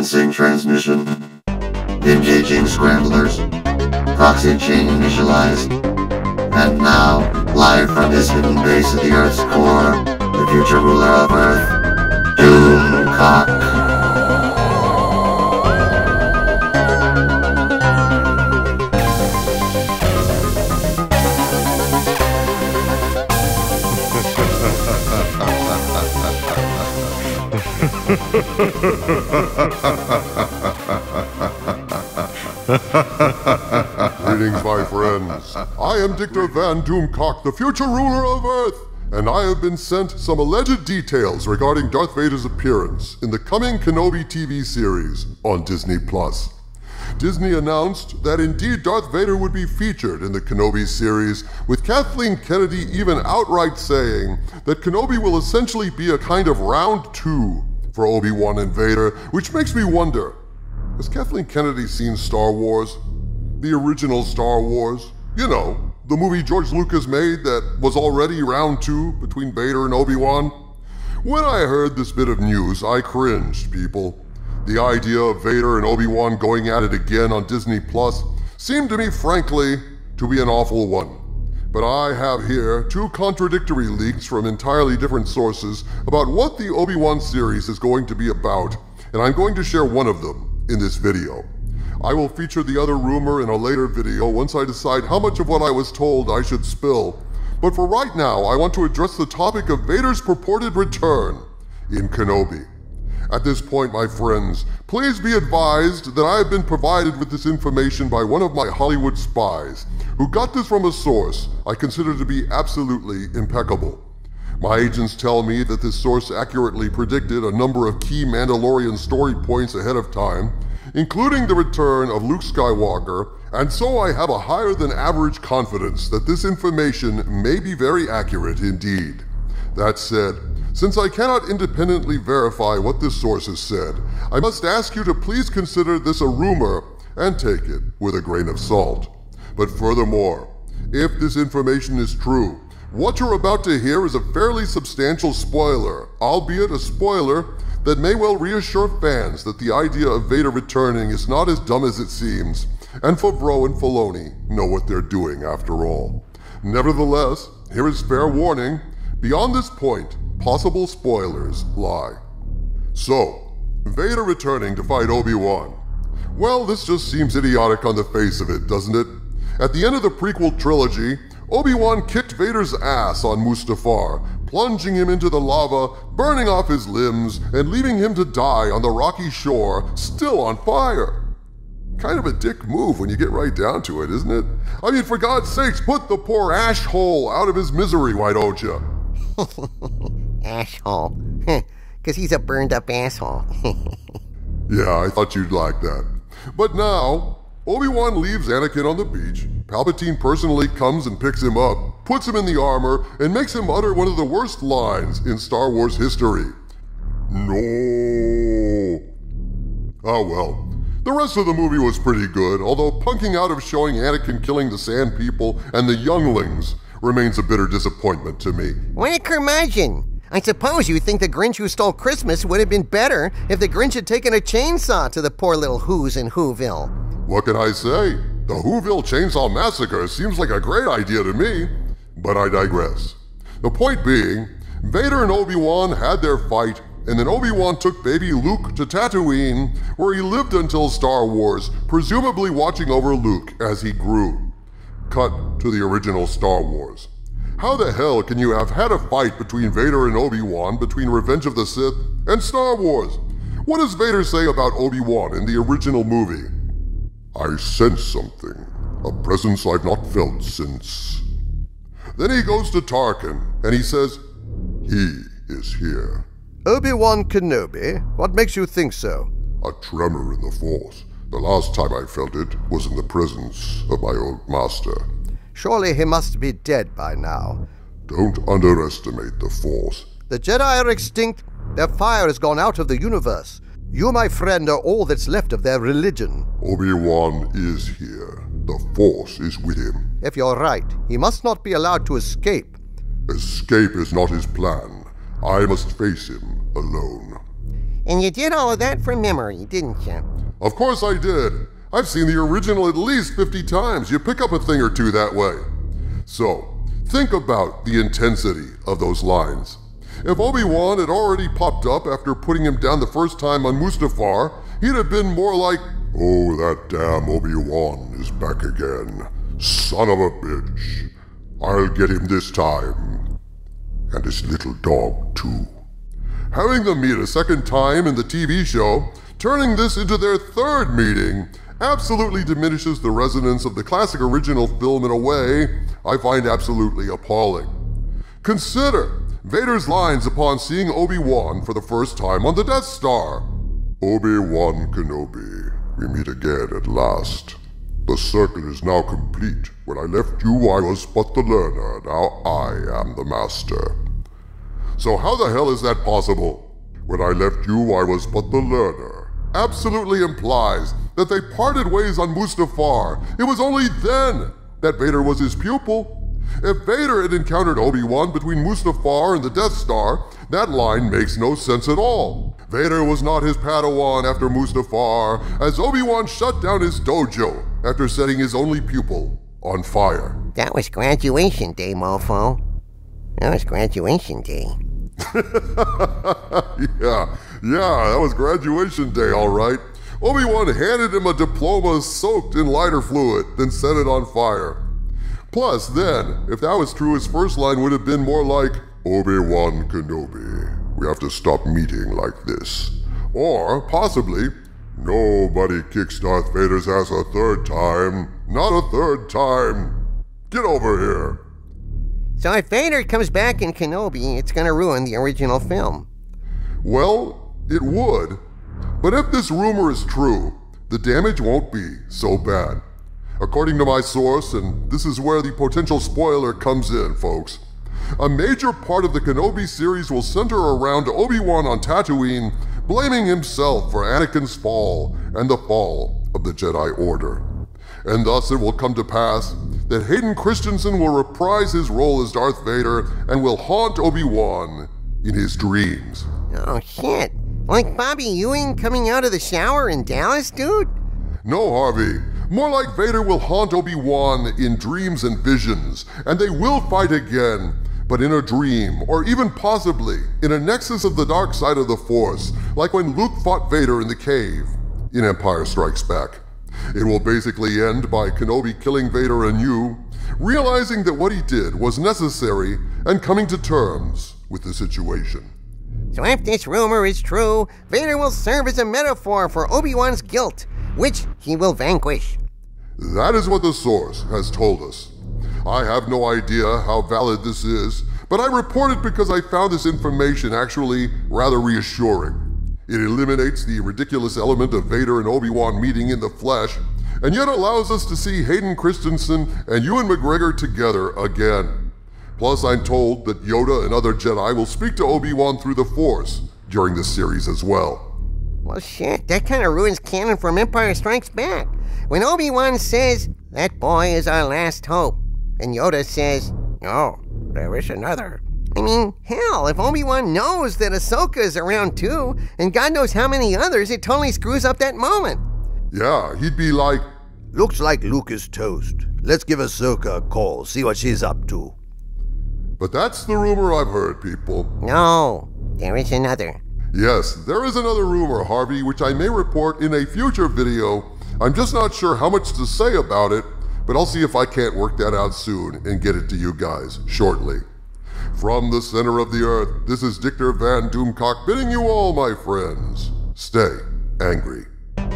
Commencing transmission. Engaging scramblers. Proxy chain initialized. And now, live from his hidden base at the Earth's core, the future ruler of Earth, Doomcock. Greetings, my friends. I am Dictor Van Doomcock, the future ruler of Earth, and I have been sent some alleged details regarding Darth Vader's appearance in the coming Kenobi TV series on Disney+. Disney announced that indeed Darth Vader would be featured in the Kenobi series, with Kathleen Kennedy even outright saying that Kenobi will essentially be a kind of round 2 for Obi-Wan and Vader, which makes me wonder, has Kathleen Kennedy seen Star Wars? The original Star Wars? You know, the movie George Lucas made that was already round 2 between Vader and Obi-Wan? When I heard this bit of news, I cringed, people. The idea of Vader and Obi-Wan going at it again on Disney Plus seemed to me, frankly, to be an awful one. But I have here 2 contradictory leaks from entirely different sources about what the Obi-Wan series is going to be about, and I'm going to share one of them in this video. I will feature the other rumor in a later video once I decide how much of what I was told I should spill. But for right now, I want to address the topic of Vader's purported return in Kenobi. At this point, my friends, please be advised that I have been provided with this information by one of my Hollywood spies, who got this from a source I consider to be absolutely impeccable. My agents tell me that this source accurately predicted a number of key Mandalorian story points ahead of time, including the return of Luke Skywalker, and so I have a higher than average confidence that this information may be very accurate indeed. That said, since I cannot independently verify what this source has said, I must ask you to please consider this a rumor and take it with a grain of salt. But furthermore, if this information is true, what you're about to hear is a fairly substantial spoiler, albeit a spoiler that may well reassure fans that the idea of Vader returning is not as dumb as it seems, and Favreau and Filoni know what they're doing after all. Nevertheless, here is fair warning, beyond this point, possible spoilers lie. So, Vader returning to fight Obi-Wan. Well, this just seems idiotic on the face of it, doesn't it? At the end of the prequel trilogy, Obi-Wan kicked Vader's ass on Mustafar, plunging him into the lava, burning off his limbs, and leaving him to die on the rocky shore, still on fire. Kind of a dick move when you get right down to it, isn't it? I mean, for God's sakes, put the poor ash-hole out of his misery, why don't you? Asshole. Because he's a burned-up asshole. Yeah, I thought you'd like that. But now, Obi-Wan leaves Anakin on the beach. Palpatine personally comes and picks him up, puts him in the armor, and makes him utter one of the worst lines in Star Wars history. No. Oh well. The rest of the movie was pretty good, although punking out of showing Anakin killing the Sand People and the younglings remains a bitter disappointment to me. What a curmudgeon! I suppose you think the Grinch Who Stole Christmas would have been better if the Grinch had taken a chainsaw to the poor little Who's in Whoville. What can I say? The Whoville Chainsaw Massacre seems like a great idea to me, but I digress. The point being, Vader and Obi-Wan had their fight, and then Obi-Wan took baby Luke to Tatooine, where he lived until Star Wars, presumably watching over Luke as he grew. Cut to the original Star Wars. How the hell can you have had a fight between Vader and Obi-Wan between Revenge of the Sith and Star Wars? What does Vader say about Obi-Wan in the original movie? I sense something, a presence I've not felt since. Then he goes to Tarkin, and he says, he is here. Obi-Wan Kenobi? What makes you think so? A tremor in the Force. The last time I felt it was in the presence of my old master. Surely he must be dead by now. Don't underestimate the Force. The Jedi are extinct. Their fire has gone out of the universe. You, my friend, are all that's left of their religion. Obi-Wan is here. The Force is with him. If you're right, he must not be allowed to escape. Escape is not his plan. I must face him alone. And you did all of that from memory, didn't you? Of course I did. I've seen the original at least 50 times. You pick up a thing or two that way. So, think about the intensity of those lines. If Obi-Wan had already popped up after putting him down the first time on Mustafar, he'd have been more like, "Oh, that damn Obi-Wan is back again. Son of a bitch. I'll get him this time. And his little dog, too." Having them meet a second time in the TV show, turning this into their third meeting, absolutely diminishes the resonance of the classic original film in a way I find absolutely appalling. Consider Vader's lines upon seeing Obi-Wan for the first time on the Death Star. "Obi-Wan Kenobi, we meet again at last. The circle is now complete. When I left you, I was but the learner. Now I am the master." So how the hell is that possible? "When I left you, I was but the learner" absolutely implies that they parted ways on Mustafar. It was only then that Vader was his pupil. If Vader had encountered Obi-Wan between Mustafar and the Death Star, that line makes no sense at all. Vader was not his Padawan after Mustafar, as Obi-Wan shut down his dojo after setting his only pupil on fire. That was graduation day, mofo. That was graduation day. Yeah, that was graduation day, all right. Obi-Wan handed him a diploma soaked in lighter fluid, then set it on fire. Plus, then, if that was true, his first line would have been more like, "Obi-Wan Kenobi, we have to stop meeting like this." Or, possibly, "Nobody kicks Darth Vader's ass a third time. Not a third time. Get over here." So if Vader comes back in Kenobi, it's gonna ruin the original film. Well, it would. But if this rumor is true, the damage won't be so bad. According to my source, and this is where the potential spoiler comes in, folks, a major part of the Kenobi series will center around Obi-Wan on Tatooine, blaming himself for Anakin's fall and the fall of the Jedi Order. And thus it will come to pass that Hayden Christensen will reprise his role as Darth Vader and will haunt Obi-Wan in his dreams. Oh shit. Like Bobby Ewing coming out of the shower in Dallas, dude? No, Harvey. More like Vader will haunt Obi-Wan in dreams and visions, and they will fight again, but in a dream, or even possibly in a nexus of the dark side of the Force, like when Luke fought Vader in the cave in Empire Strikes Back. It will basically end by Kenobi killing Vader anew, realizing that what he did was necessary, and coming to terms with the situation. So if this rumor is true, Vader will serve as a metaphor for Obi-Wan's guilt, which he will vanquish. That is what the source has told us. I have no idea how valid this is, but I report it because I found this information actually rather reassuring. It eliminates the ridiculous element of Vader and Obi-Wan meeting in the flesh, and yet allows us to see Hayden Christensen and Ewan McGregor together again. Plus, I'm told that Yoda and other Jedi will speak to Obi-Wan through the Force during the series as well. Well, shit, that kind of ruins canon from Empire Strikes Back. When Obi-Wan says, "That boy is our last hope," and Yoda says, "Oh, there is another." I mean, hell, if Obi-Wan knows that Ahsoka is around too, and God knows how many others, it totally screws up that moment. Yeah, he'd be like, "Looks like Luke is toast. Let's give Ahsoka a call, see what she's up to." but that's the rumor I've heard, people. No, there is another. Yes, there is another rumor, Harvey, which I may report in a future video. I'm just not sure how much to say about it, but I'll see if I can't work that out soon and get it to you guys shortly. From the center of the earth, this is Dictor Van Doomcock bidding you all, my friends, stay angry.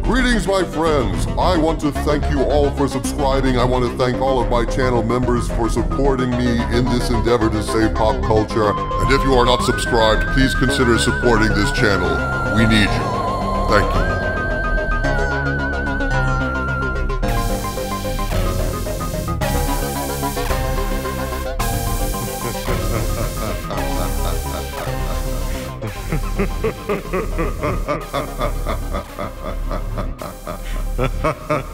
Greetings, my friends. I want to thank you all for subscribing. I want to thank all of my channel members for supporting me in this endeavor to save pop culture. And if you are not subscribed, please consider supporting this channel. We need you. Thank you. Ha ha ha ha ha ha ha ha ha ha.